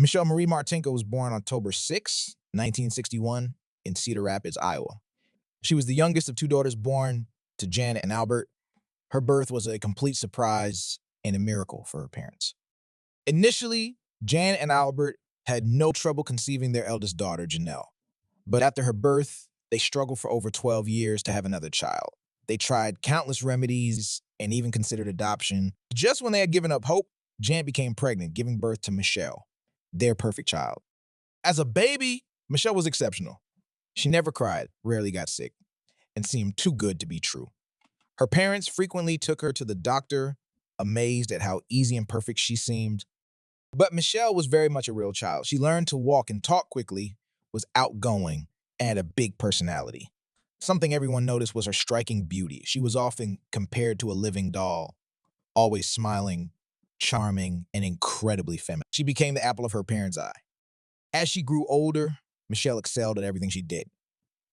Michelle Marie Martinko was born October 6, 1961, in Cedar Rapids, Iowa. She was the youngest of two daughters born to Janet and Albert. Her birth was a complete surprise and a miracle for her parents. Initially, Janet and Albert had no trouble conceiving their eldest daughter, Janelle. But after her birth, they struggled for over 12 years to have another child. They tried countless remedies and even considered adoption. Just when they had given up hope, Janet became pregnant, giving birth to Michelle, their perfect child. As a baby, Michelle was exceptional. She never cried, rarely got sick, and seemed too good to be true. Her parents frequently took her to the doctor, amazed at how easy and perfect she seemed. But Michelle was very much a real child. She learned to walk and talk quickly, was outgoing, and had a big personality. Something everyone noticed was her striking beauty. She was often compared to a living doll, always smiling, charming, and incredibly feminine. She became the apple of her parents' eye. As she grew older, Michelle excelled at everything she did.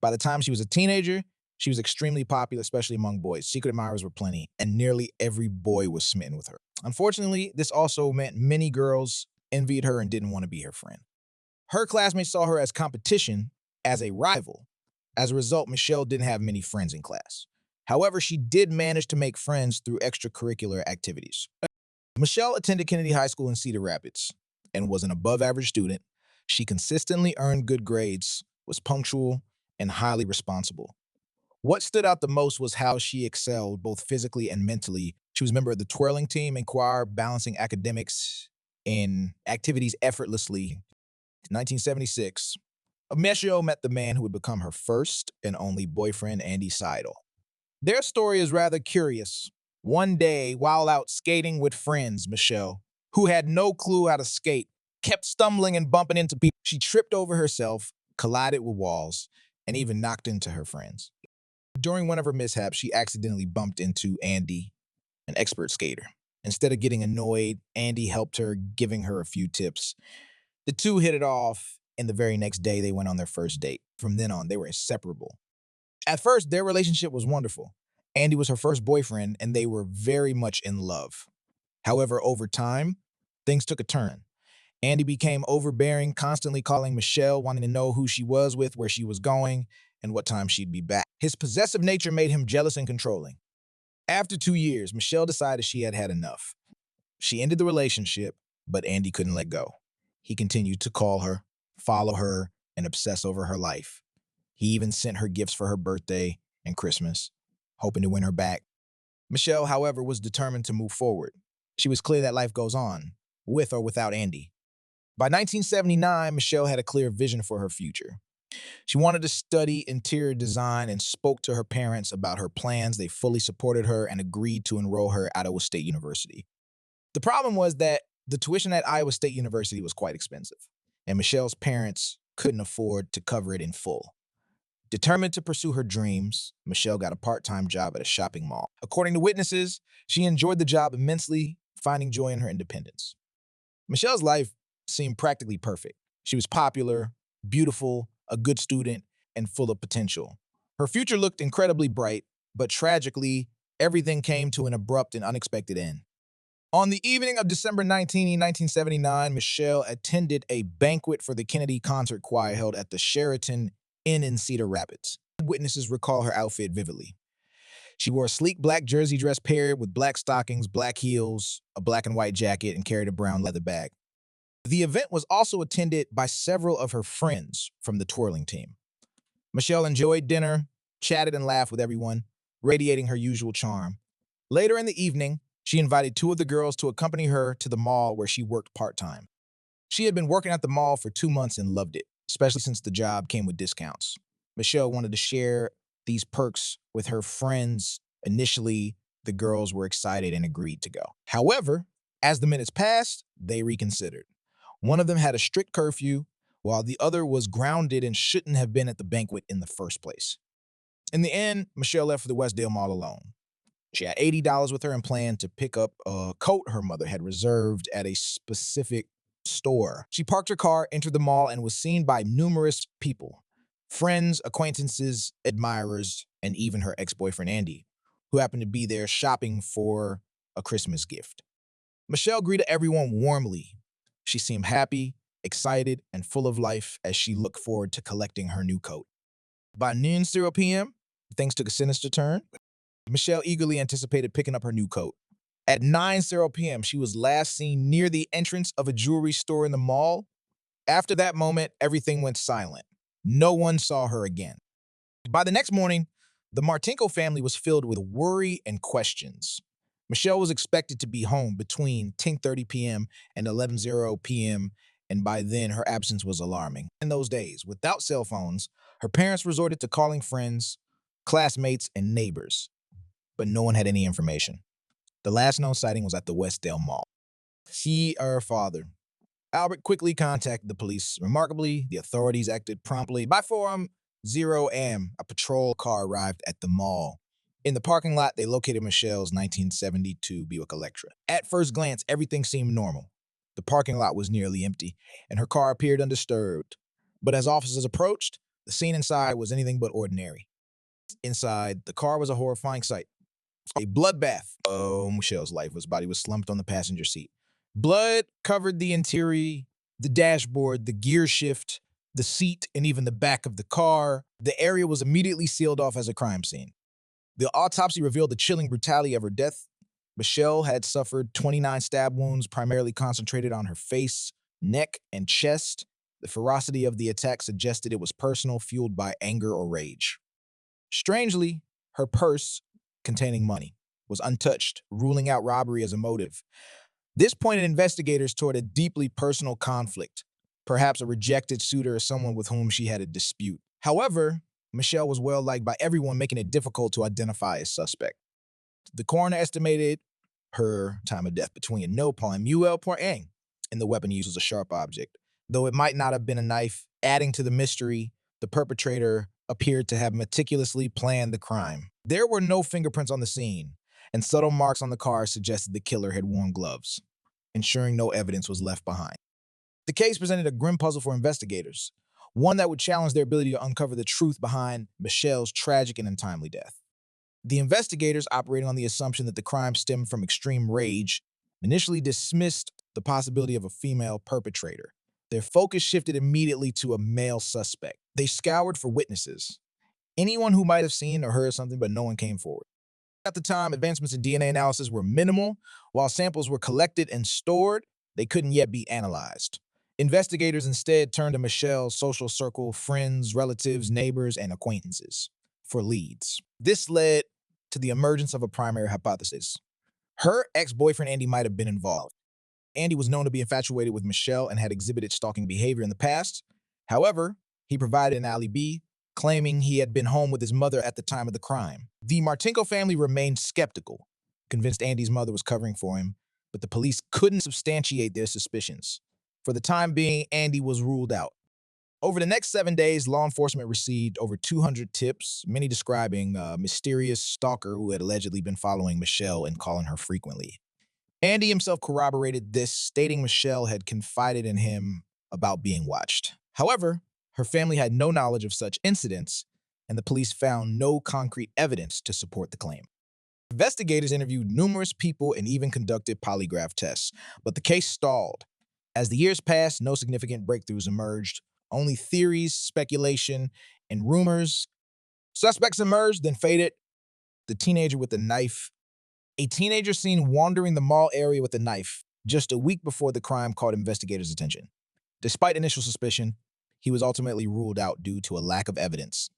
By the time she was a teenager, she was extremely popular, especially among boys. Secret admirers were plenty, and nearly every boy was smitten with her. Unfortunately, this also meant many girls envied her and didn't want to be her friend. Her classmates saw her as competition, as a rival. As a result, Michelle didn't have many friends in class. However, she did manage to make friends through extracurricular activities. Michelle attended Kennedy High School in Cedar Rapids and was an above-average student. She consistently earned good grades, was punctual, and highly responsible. What stood out the most was how she excelled both physically and mentally. She was a member of the twirling team and choir, balancing academics and activities effortlessly. In 1976, Michelle met the man who would become her first and only boyfriend, Andy Seidel. Their story is rather curious. One day, while out skating with friends, Michelle, who had no clue how to skate, kept stumbling and bumping into people. She tripped over herself, collided with walls, and even knocked into her friends. During one of her mishaps, she accidentally bumped into Andy, an expert skater. Instead of getting annoyed, Andy helped her, giving her a few tips. The two hit it off, and the very next day they went on their first date. From then on, they were inseparable. At first, their relationship was wonderful. Andy was her first boyfriend, and they were very much in love. However, over time, things took a turn. Andy became overbearing, constantly calling Michelle, wanting to know who she was with, where she was going, and what time she'd be back. His possessive nature made him jealous and controlling. After 2 years, Michelle decided she had had enough. She ended the relationship, but Andy couldn't let go. He continued to call her, follow her, and obsess over her life. He even sent her gifts for her birthday and Christmas, hoping to win her back. Michelle, however, was determined to move forward. She was clear that life goes on, with or without Andy. By 1979, Michelle had a clear vision for her future. She wanted to study interior design and spoke to her parents about her plans. They fully supported her and agreed to enroll her at Iowa State University. The problem was that the tuition at Iowa State University was quite expensive, and Michelle's parents couldn't afford to cover it in full. Determined to pursue her dreams, Michelle got a part-time job at a shopping mall. According to witnesses, she enjoyed the job immensely, finding joy in her independence. Michelle's life seemed practically perfect. She was popular, beautiful, a good student, and full of potential. Her future looked incredibly bright, but tragically, everything came to an abrupt and unexpected end. On the evening of December 19, 1979, Michelle attended a banquet for the Kennedy Concert Choir held at the Sheraton Inn in Cedar Rapids. Witnesses recall her outfit vividly. She wore a sleek black jersey dress paired with black stockings, black heels, a black and white jacket, and carried a brown leather bag. The event was also attended by several of her friends from the twirling team. Michelle enjoyed dinner, chatted and laughed with everyone, radiating her usual charm. Later in the evening, she invited two of the girls to accompany her to the mall where she worked part-time. She had been working at the mall for 2 months and loved it, especially since the job came with discounts. Michelle wanted to share these perks with her friends. Initially, the girls were excited and agreed to go. However, as the minutes passed, they reconsidered. One of them had a strict curfew, while the other was grounded and shouldn't have been at the banquet in the first place. In the end, Michelle left for the Westdale Mall alone. She had $80 with her and planned to pick up a coat her mother had reserved at a specific store. She parked her car, entered the mall, and was seen by numerous people: friends, acquaintances, admirers, and even her ex-boyfriend Andy, who happened to be there shopping for a Christmas gift. Michelle greeted everyone warmly. She seemed happy, excited and full of life as she looked forward to collecting her new coat. By noon 0 p.m., things took a sinister turn. Michelle eagerly anticipated picking up her new coat. At 9:00 p.m., she was last seen near the entrance of a jewelry store in the mall. After that moment, everything went silent. No one saw her again. By the next morning, the Martinko family was filled with worry and questions. Michelle was expected to be home between 10:30 p.m. and 11:00 p.m., and by then her absence was alarming. In those days, without cell phones, her parents resorted to calling friends, classmates, and neighbors, but no one had any information. The last known sighting was at the Westdale Mall. Her father, Albert, quickly contacted the police. Remarkably, the authorities acted promptly. By 4:00 a.m., a patrol car arrived at the mall. In the parking lot, they located Michelle's 1972 Buick Electra. At first glance, everything seemed normal. The parking lot was nearly empty, and her car appeared undisturbed. But as officers approached, the scene inside was anything but ordinary. Inside, the car was a horrifying sight. A bloodbath. Oh, Michelle's lifeless body was slumped on the passenger seat. Blood covered the interior, the dashboard, the gear shift, the seat, and even the back of the car. The area was immediately sealed off as a crime scene. The autopsy revealed the chilling brutality of her death. Michelle had suffered 29 stab wounds, primarily concentrated on her face, neck, and chest. The ferocity of the attack suggested it was personal, fueled by anger or rage. Strangely, her purse, containing money, was untouched, ruling out robbery as a motive. This pointed investigators toward a deeply personal conflict, perhaps a rejected suitor or someone with whom she had a dispute. However, Michelle was well liked by everyone, making it difficult to identify a suspect. The coroner estimated her time of death between no point, and the weapon used was a sharp object. Though it might not have been a knife, adding to the mystery, the perpetrator appeared to have meticulously planned the crime. There were no fingerprints on the scene, and subtle marks on the car suggested the killer had worn gloves, ensuring no evidence was left behind. The case presented a grim puzzle for investigators, one that would challenge their ability to uncover the truth behind Michelle's tragic and untimely death. The investigators, operating on the assumption that the crime stemmed from extreme rage, initially dismissed the possibility of a female perpetrator. Their focus shifted immediately to a male suspect. They scoured for witnesses, anyone who might have seen or heard something, but no one came forward. At the time, advancements in DNA analysis were minimal. While samples were collected and stored, they couldn't yet be analyzed. Investigators instead turned to Michelle's social circle, friends, relatives, neighbors, and acquaintances for leads. This led to the emergence of a primary hypothesis. Her ex-boyfriend, Andy, might have been involved. Andy was known to be infatuated with Michelle and had exhibited stalking behavior in the past. However, he provided an alibi, claiming he had been home with his mother at the time of the crime. The Martinko family remained skeptical, convinced Andy's mother was covering for him, but the police couldn't substantiate their suspicions. For the time being, Andy was ruled out. Over the next 7 days, law enforcement received over 200 tips, many describing a mysterious stalker who had allegedly been following Michelle and calling her frequently. Andy himself corroborated this, stating Michelle had confided in him about being watched. However, her family had no knowledge of such incidents, and the police found no concrete evidence to support the claim. Investigators interviewed numerous people and even conducted polygraph tests, but the case stalled. As the years passed, no significant breakthroughs emerged, only theories, speculation, and rumors. Suspects emerged, then faded. The teenager with the knife. A teenager seen wandering the mall area with a knife just a week before the crime caught investigators' attention. Despite initial suspicion, he was ultimately ruled out due to a lack of evidence.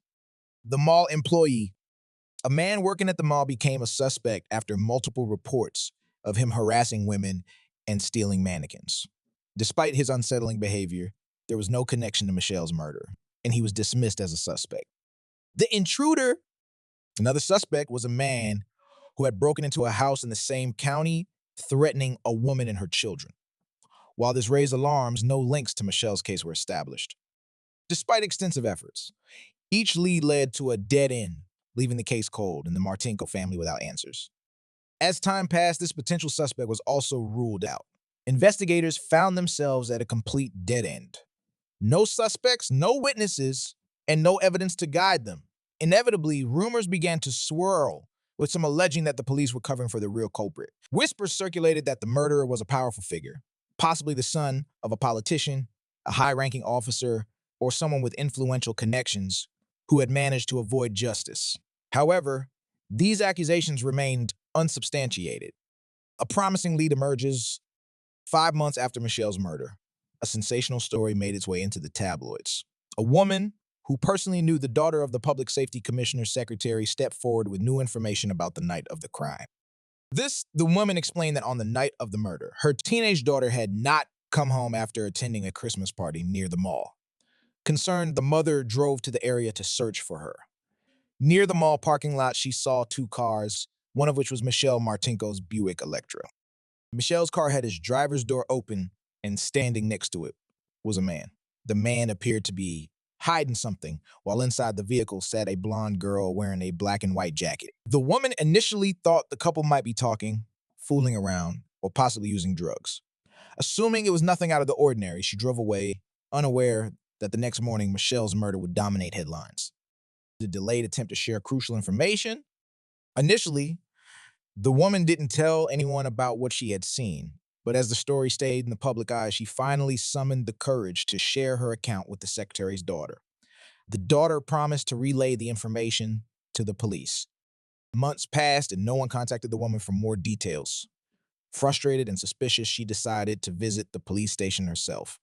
The mall employee. A man working at the mall became a suspect after multiple reports of him harassing women and stealing mannequins. Despite his unsettling behavior, there was no connection to Michelle's murder, and he was dismissed as a suspect. The intruder, another suspect, was a man who had broken into a house in the same county, threatening a woman and her children. While this raised alarms, no links to Michelle's case were established. Despite extensive efforts, each lead led to a dead end, leaving the case cold and the Martinko family without answers. As time passed, this potential suspect was also ruled out. Investigators found themselves at a complete dead end. No suspects, no witnesses, and no evidence to guide them. Inevitably, rumors began to swirl, with some alleging that the police were covering for the real culprit. Whispers circulated that the murderer was a powerful figure, possibly the son of a politician, a high-ranking officer, or someone with influential connections who had managed to avoid justice. However, these accusations remained unsubstantiated. A promising lead emerges 5 months after Michelle's murder. A sensational story made its way into the tabloids. A woman who personally knew the daughter of the Public Safety Commissioner's secretary stepped forward with new information about the night of the crime. The woman explained that on the night of the murder, her teenage daughter had not come home after attending a Christmas party near the mall. Concerned, the mother drove to the area to search for her. Near the mall parking lot, she saw two cars, one of which was Michelle Martinko's Buick Electra. Michelle's car had its driver's door open, and standing next to it was a man. The man appeared to be hiding something, while inside the vehicle sat a blonde girl wearing a black and white jacket. The woman initially thought the couple might be talking, fooling around, or possibly using drugs. Assuming it was nothing out of the ordinary, she drove away, unaware that the next morning Michelle's murder would dominate headlines. The delayed attempt to share crucial information. Initially, the woman didn't tell anyone about what she had seen, but as the story stayed in the public eye, she finally summoned the courage to share her account with the secretary's daughter. The daughter promised to relay the information to the police. Months passed and no one contacted the woman for more details. Frustrated and suspicious, she decided to visit the police station herself.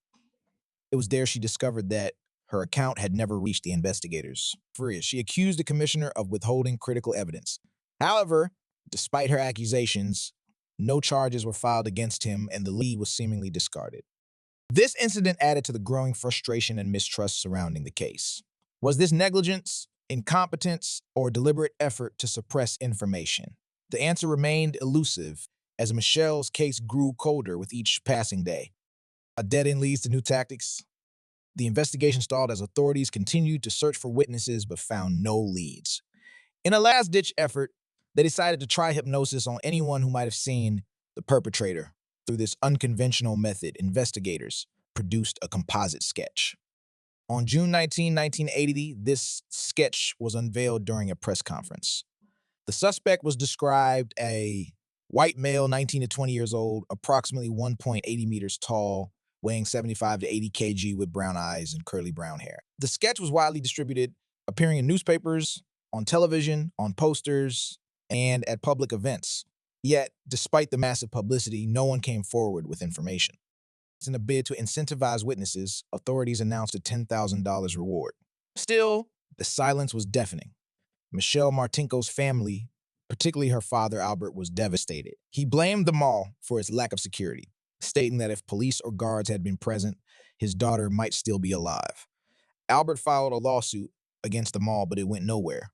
It was there she discovered that her account had never reached the investigators. Furious, she accused the commissioner of withholding critical evidence. However, despite her accusations, no charges were filed against him and the lead was seemingly discarded. This incident added to the growing frustration and mistrust surrounding the case. Was this negligence, incompetence, or deliberate effort to suppress information? The answer remained elusive as Michelle's case grew colder with each passing day. A dead end leads to new tactics. The investigation stalled as authorities continued to search for witnesses but found no leads. In a last-ditch effort, they decided to try hypnosis on anyone who might have seen the perpetrator. Through this unconventional method, investigators produced a composite sketch. On June 19, 1980, this sketch was unveiled during a press conference. The suspect was described a white male, 19 to 20 years old, approximately 1.80 meters tall, weighing 75 to 80 kg with brown eyes and curly brown hair. The sketch was widely distributed, appearing in newspapers, on television, on posters, and at public events. Yet, despite the massive publicity, no one came forward with information. In a bid to incentivize witnesses, authorities announced a $10,000 reward. Still, the silence was deafening. Michelle Martinko's family, particularly her father, Albert, was devastated. He blamed the mall for its lack of security, stating that if police or guards had been present, his daughter might still be alive. Albert filed a lawsuit against the mall, but it went nowhere.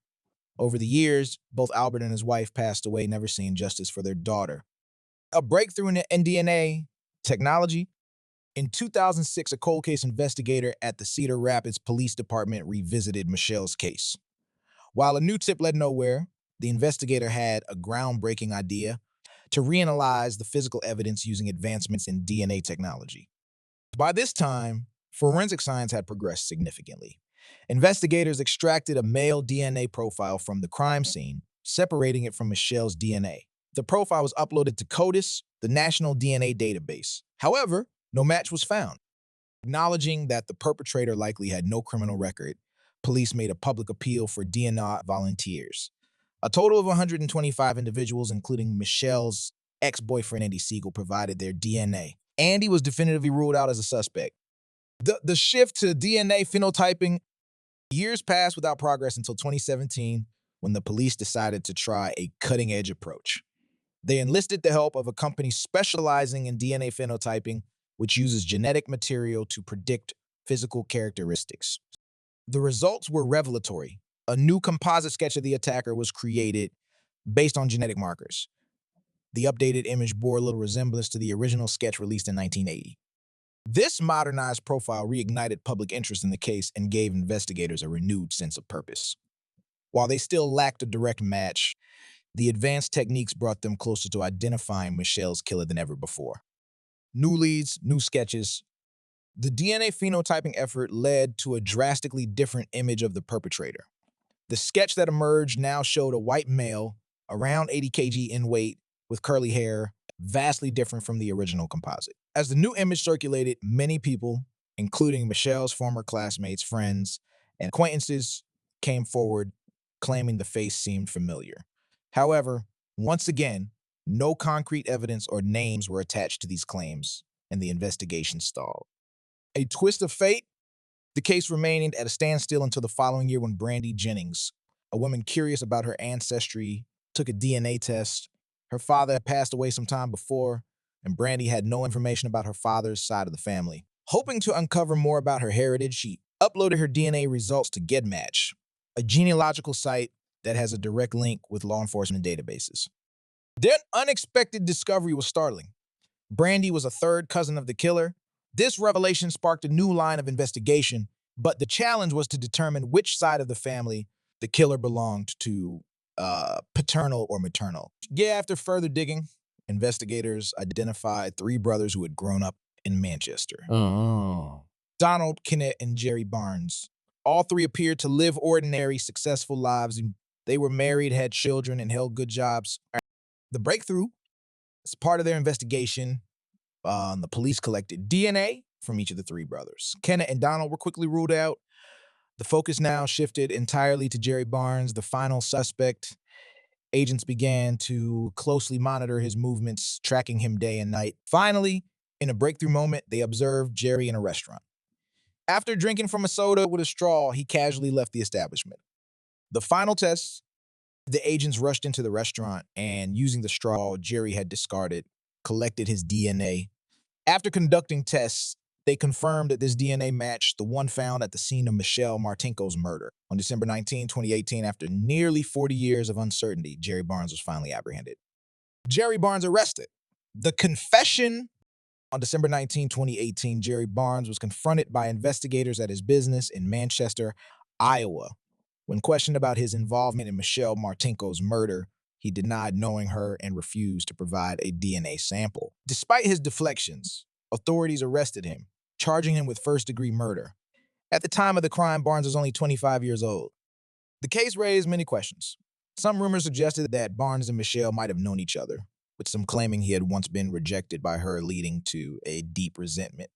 Over the years, both Albert and his wife passed away, never seeing justice for their daughter. A breakthrough in DNA technology. In 2006, a cold case investigator at the Cedar Rapids Police Department revisited Michelle's case. While a new tip led nowhere, the investigator had a groundbreaking idea to reanalyze the physical evidence using advancements in DNA technology. By this time, forensic science had progressed significantly. Investigators extracted a male DNA profile from the crime scene, separating it from Michelle's DNA. The profile was uploaded to CODIS, the National DNA Database. However, no match was found. Acknowledging that the perpetrator likely had no criminal record, police made a public appeal for DNA volunteers. A total of 125 individuals, including Michelle's ex-boyfriend Andy Siegel, provided their DNA. Andy was definitively ruled out as a suspect. The shift to DNA phenotyping, years passed without progress until 2017, when the police decided to try a cutting-edge approach. They enlisted the help of a company specializing in DNA phenotyping, which uses genetic material to predict physical characteristics. The results were revelatory. A new composite sketch of the attacker was created based on genetic markers. The updated image bore little resemblance to the original sketch released in 1980. This modernized profile reignited public interest in the case and gave investigators a renewed sense of purpose. While they still lacked a direct match, the advanced techniques brought them closer to identifying Michelle's killer than ever before. New leads, new sketches. The DNA phenotyping effort led to a drastically different image of the perpetrator. The sketch that emerged now showed a white male, around 80 kg in weight, with curly hair, vastly different from the original composite. As the new image circulated, many people, including Michelle's former classmates, friends, and acquaintances, came forward claiming the face seemed familiar. However, once again, no concrete evidence or names were attached to these claims, and the investigation stalled. A twist of fate, the case remained at a standstill until the following year when Brandy Jennings, a woman curious about her ancestry, took a DNA test. Her father had passed away some time before, and Brandy had no information about her father's side of the family. Hoping to uncover more about her heritage, she uploaded her DNA results to GetMatch, a genealogical site that has a direct link with law enforcement databases. Their unexpected discovery was startling. Brandy was a third cousin of the killer. This revelation sparked a new line of investigation, but the challenge was to determine which side of the family the killer belonged to, paternal or maternal. Yeah, after further digging, investigators identified three brothers who had grown up in Manchester. Oh. Donald, Kenneth, and Jerry Barnes. All three appeared to live ordinary, successful lives. They were married, had children, and held good jobs. The breakthrough, as part of their investigation, the police collected DNA from each of the three brothers. Kenneth and Donald were quickly ruled out. The focus now shifted entirely to Jerry Barnes, the final suspect. Agents began to closely monitor his movements, tracking him day and night. Finally, in a breakthrough moment, they observed Jerry in a restaurant. After drinking from a soda with a straw, he casually left the establishment. The final test, the agents rushed into the restaurant and, using the straw Jerry had discarded, collected his DNA. After conducting tests, they confirmed that this DNA matched the one found at the scene of Michelle Martinko's murder. On December 19, 2018, after nearly 40 years of uncertainty, Jerry Barnes was finally apprehended. Jerry Barnes arrested. The confession. On December 19, 2018, Jerry Barnes was confronted by investigators at his business in Manchester, Iowa. When questioned about his involvement in Michelle Martinko's murder, he denied knowing her and refused to provide a DNA sample. Despite his deflections, authorities arrested him, charging him with first-degree murder. At the time of the crime, Barnes was only 25 years old. The case raised many questions. Some rumors suggested that Barnes and Michelle might have known each other, with some claiming he had once been rejected by her, leading to a deep resentment.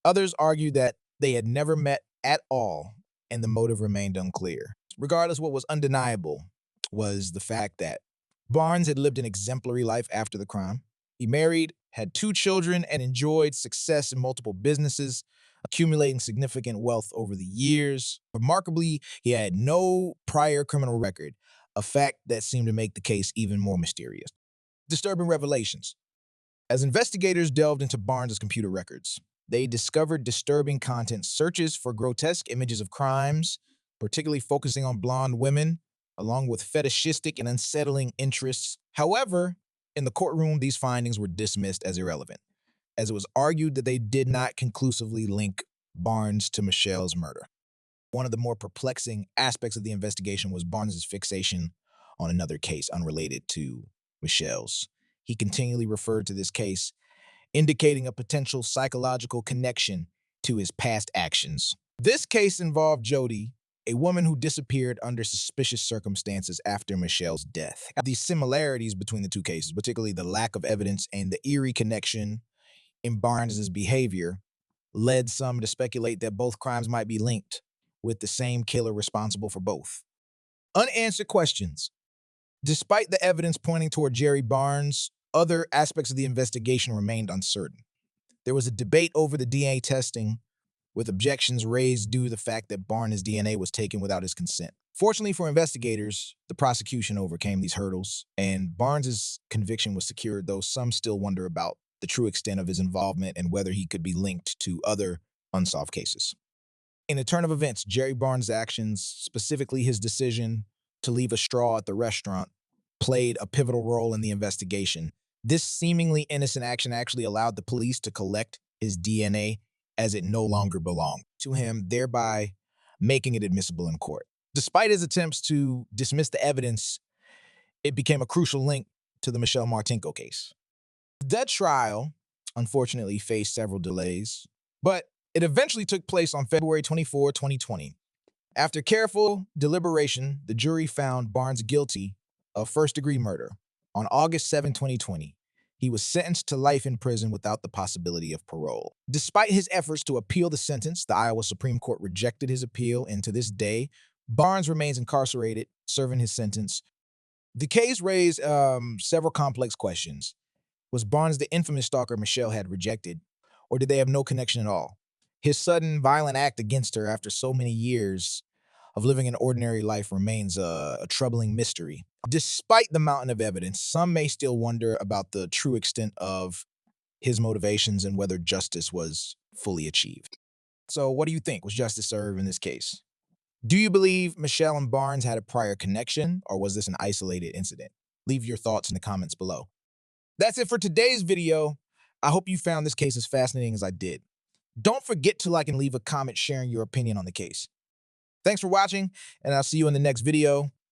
Others argued that they had never met at all, and the motive remained unclear. Regardless, what was undeniable was the fact that Barnes had lived an exemplary life after the crime. He married, had two children, and enjoyed success in multiple businesses, accumulating significant wealth over the years. Remarkably, he had no prior criminal record, a fact that seemed to make the case even more mysterious. Disturbing revelations. As investigators delved into Barnes' computer records, they discovered disturbing content, searches for grotesque images of crimes, particularly focusing on blonde women, along with fetishistic and unsettling interests. However, in the courtroom, these findings were dismissed as irrelevant, as it was argued that they did not conclusively link Barnes to Michelle's murder. One of the more perplexing aspects of the investigation was Barnes' fixation on another case unrelated to Michelle's. He continually referred to this case, indicating a potential psychological connection to his past actions. This case involved Jody, a woman who disappeared under suspicious circumstances after Michelle's death. These similarities between the two cases, particularly the lack of evidence and the eerie connection in Barnes' behavior, led some to speculate that both crimes might be linked, with the same killer responsible for both. Unanswered questions. Despite the evidence pointing toward Jerry Barnes, other aspects of the investigation remained uncertain. There was a debate over the DNA testing, with objections raised due to the fact that Barnes' DNA was taken without his consent. Fortunately for investigators, the prosecution overcame these hurdles, and Barnes' conviction was secured, though some still wonder about the true extent of his involvement and whether he could be linked to other unsolved cases. In a turn of events, Jerry Barnes' actions, specifically his decision to leave a straw at the restaurant, played a pivotal role in the investigation. This seemingly innocent action actually allowed the police to collect his DNA as it no longer belonged to him, thereby making it admissible in court. Despite his attempts to dismiss the evidence, it became a crucial link to the Michelle Martinko case. That trial, unfortunately, faced several delays, but it eventually took place on February 24, 2020. After careful deliberation, the jury found Barnes guilty of first-degree murder. On August 7, 2020, He was sentenced to life in prison without the possibility of parole. Despite his efforts to appeal the sentence, the Iowa Supreme Court rejected his appeal, and to this day, Barnes remains incarcerated, serving his sentence. The case raised several complex questions. Was Barnes the infamous stalker Michelle had rejected, or did they have no connection at all? His sudden, violent act against her after so many years of living an ordinary life remains a troubling mystery. Despite the mountain of evidence, some may still wonder about the true extent of his motivations and whether justice was fully achieved. So, what do you think? Was justice served in this case? Do you believe Michelle and Barnes had a prior connection, or was this an isolated incident? Leave your thoughts in the comments below. That's it for today's video. I hope you found this case as fascinating as I did. Don't forget to like and leave a comment sharing your opinion on the case. Thanks for watching, and I'll see you in the next video.